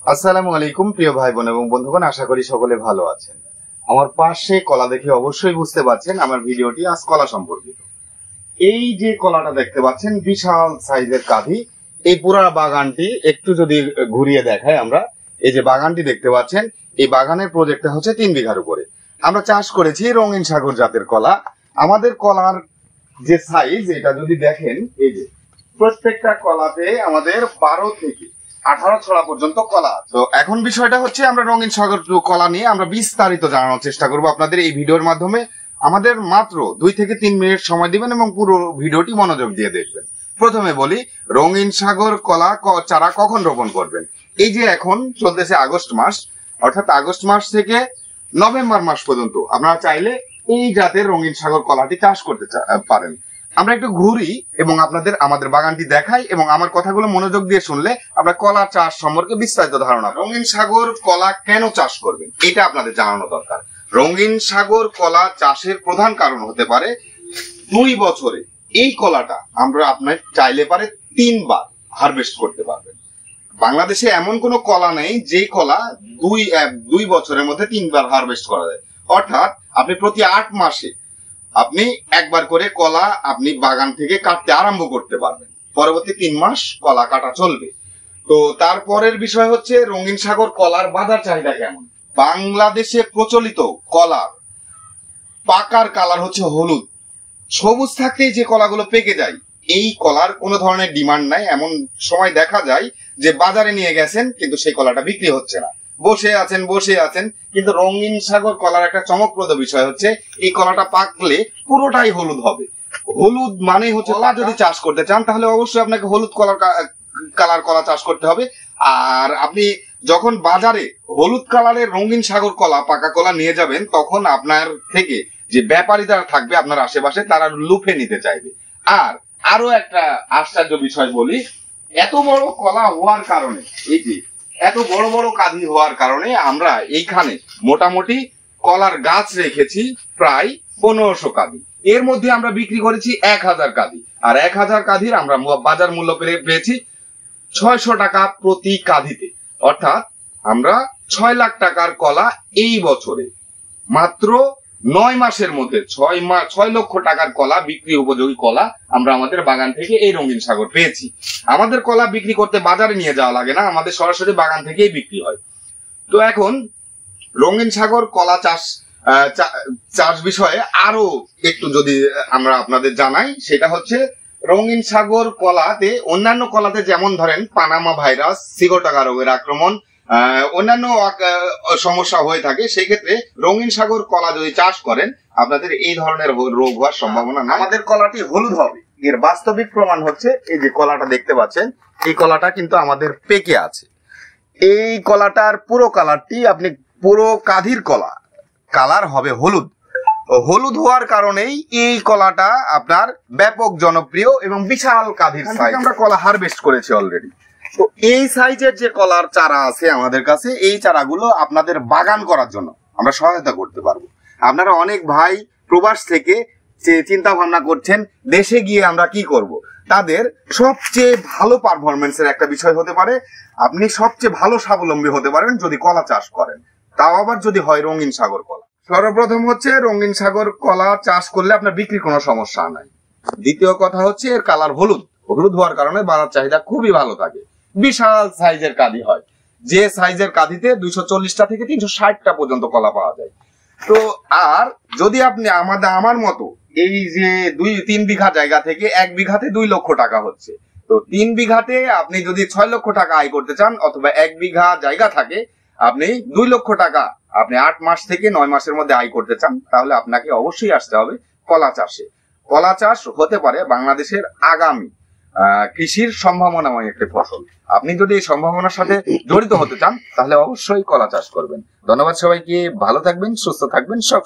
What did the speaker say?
আসসালামু আলাইকুম প্রিয় ভাই বোন এবং বন্ধুগণ, আশা করি সকলে ভালো আছেন। আমার পাশে কলা দেখে অবশ্যই বুঝতে পারছেন আমার ভিডিওটি আজ কলা সম্পর্কিত। এই যে কলাটা দেখতে পাচ্ছেন বিশাল সাইজের কাঁধি, এই পুরা বাগানটি একটু যদি ঘুরিয়ে দেখায় আমরা, এই যে বাগানটি দেখতে পাচ্ছেন, এই বাগানের প্রজেক্টটা হচ্ছে 3 বিঘার উপরে। আমরা চাষ করেছি রঙিন সাগর জাতের কলা। আমাদের কলার যে সাইজ এটা যদি দেখেন, এই যে প্রত্যেকটা কলাতে আমাদের 12 থেকে 18 ছড়া পর্যন্ত কলা। তো এখন বিষয়টা হচ্ছে আমরা রঙিন সাগর কলা নিয়ে আমরা বিস্তারিত জানানোর চেষ্টা করব আপনাদের এই ভিডিওর মাধ্যমে। আমাদের মাত্র 2 থেকে 3 মিনিট সময় দিবেন এবং পুরো ভিডিওটি মনোযোগ দিয়ে দেখবেন। প্রথমে বলি, রঙিন সাগর কলা চারা কখন রোপণ করবেন। এই যে এখন চলতেছে আগস্ট মাস, অর্থাৎ আগস্ট মাস থেকে নভেম্বর মাস পর্যন্ত আপনারা চাইলে এই জাতের রঙিন সাগর কলাটি চাষ করতে পারেন। আমরা একটু ঘুরি এবং আপনাদের আমাদের বাগানটি দেখাই এবং আমার কথাগুলো মনোযোগ দিয়ে শুনলে আমরা কলা চাষ সম্পর্কে বিস্তারিত ধারণা। রঙিন সাগর কলা কেন চাষ করবেন এটা আপনাদের জানানো দরকার। রঙিন সাগর কলা চাষের প্রধান কারণ হতে পারে 2 বছরে এই কলাটা আমরা আপনার চাইলে পারে 3 বার হারভেস্ট করতে পারবেন। বাংলাদেশে এমন কোনো কলা নেই যে কলা 2 বছরের মধ্যে 3 বার হারভেস্ট করা যায়। অর্থাৎ আপনি প্রতি 8 মাসে আপনি একবার করে কলা আপনি বাগান থেকে কাটতে আরম্ভ করতে পারবেন। পরবর্তী 3 মাস কলা কাটা চলবে। তো তারপরের বিষয় হচ্ছে রঙিন সাগর কলার বাজার চাহিদা কেমন। বাংলাদেশে প্রচলিত কলার পাকার কালার হচ্ছে হলুদ। সবুজ থাকতেই যে কলাগুলো পেকে যায়, এই কলার কোনো ধরনের ডিমান্ড নাই। এমন সময় দেখা যায় যে বাজারে নিয়ে গেছেন কিন্তু সেই কলাটা বিক্রি হচ্ছে না, বসে আছেন। কিন্তু রঙিন সাগর কলার একটা চমকপ্রদ বিষয় হচ্ছে এই কলাটা পাকলে পুরোটাই হলুদ হবে। হলুদ মানে হচ্ছে কলা যদি চাষ করতে চান তাহলে অবশ্যই আপনাকে হলুদ কালার কলা চাষ করতে হবে। আর আপনি যখন বাজারে হলুদ কালারের রঙিন সাগর কলা পাকা কলা নিয়ে যাবেন, তখন আপনার থেকে যে ব্যাপারী যারা থাকবে আপনার আশেপাশে তারা লুফে নিতে চাইবে। আর আরো একটা আশ্চর্য বিষয় বলি, এত বড় কলা হওয়ার কারণে, এই যে এত বড় বড় কাঁধি হওয়ার কারণে আমরা এইখানে মোটামুটি কলার গাছ রেখেছি প্রায় 1500 কাঁধি। এর মধ্যে আমরা বিক্রি করেছি 1000 কাঁধি। আর 1000 কাঁধির আমরা বাজার মূল্য পেয়েছি 600 টাকা প্রতি কাঁধিতে। অর্থাৎ আমরা 6 লাখ টাকার কলা এই বছরে মাত্র 9 মাসের মধ্যে 6 লক্ষ টাকার কলা, বিক্রি উপযোগী কলা আমরা আমাদের বাগান থেকে এই রঙিন সাগর পেয়েছি। আমাদের কলা বিক্রি করতে বাজারে নিয়ে যাওয়া লাগে না, আমাদের সরাসরি বাগান থেকেই বিক্রি হয়। তো এখন রঙিন সাগর কলা চাষ বিষয়ে আরো একটু যদি আমরা আপনাদের জানাই, সেটা হচ্ছে রঙিন সাগর কলাতে অন্যান্য কলাতে যেমন ধরেন পানামা ভাইরাস, সিগোটাকা রোগের আক্রমণ, অন্যান্য সমস্যা হয়ে থাকে, সেই ক্ষেত্রে রঙিন সাগর কলা যদি চাষ করেন আপনাদের এই ধরনের রোগ হওয়ার সম্ভাবনা না। আমাদের কলাটি হলুদ হবে, এর বাস্তবিক প্রমাণ হচ্ছে এই যে কলাটা দেখতে পাচ্ছেন, এই কলাটা কিন্তু আমাদের পেকে আছে। এই কলাটার পুরো কালারটি আপনি পুরো কাঁধির কালার হবে হলুদ। হলুদ হওয়ার কারণেই এই কলাটা আপনার ব্যাপক জনপ্রিয় এবং বিশাল কাঁধির সাইজ। আমরা কলা হারভেস্ট করেছি অলরেডি। তো এই সাইজের যে কলার চারা আছে আমাদের কাছে, এই চারাগুলো আপনাদের বাগান করার জন্য আমরা সহায়তা করতে পারবো। আপনারা অনেক ভাই প্রবাস থেকে চিন্তা ভাবনা করছেন দেশে গিয়ে আমরা কি করব। তাদের সবচেয়ে ভালো পারফরমেন্সের একটা বিষয় হতে পারে, আপনি সবচেয়ে ভালো স্বাবলম্বী হতে পারেন যদি কলা চাষ করেন, তাও আবার যদি হয় রঙিন সাগর কলা। সর্বপ্রথম হচ্ছে রঙিন সাগর কলা চাষ করলে আপনার বিক্রির কোনো সমস্যা নাই। দ্বিতীয় কথা হচ্ছে এর কালার হলুদ হওয়ার কারণে বাজার চাহিদা খুবই ভালো থাকে। বিশাল সাইজের কাঁধি হয়, যে সাইজের কাঁধিতে 240টা থেকে 360টা পর্যন্ত কলা পাওয়া যায়। তো আর যদি আপনি আমার মতো এই যে 2-3 বিঘা জায়গা থেকে 1 বিঘাতে 2 লক্ষ টাকা হচ্ছে, তো 3 বিঘাতে আপনি যদি 6 লক্ষ টাকা আয় করতে চান, অথবা 1 বিঘা জায়গা থাকে আপনি 2 লক্ষ টাকা আপনি 8 মাস থেকে 9 মাসের মধ্যে আয় করতে চান, তাহলে আপনাকে অবশ্যই আসতে হবে কলা চাষে। কলা চাষ হতে পারে বাংলাদেশের আগামী কৃষির সম্ভাবনাময় একটি ফসল। আপনি যদি এই সম্ভাবনার সাথে জড়িত হতে চান তাহলে অবশ্যই কলা চাষ করবেন। ধন্যবাদ সবাইকে, ভালো থাকবেন, সুস্থ থাকবেন। সব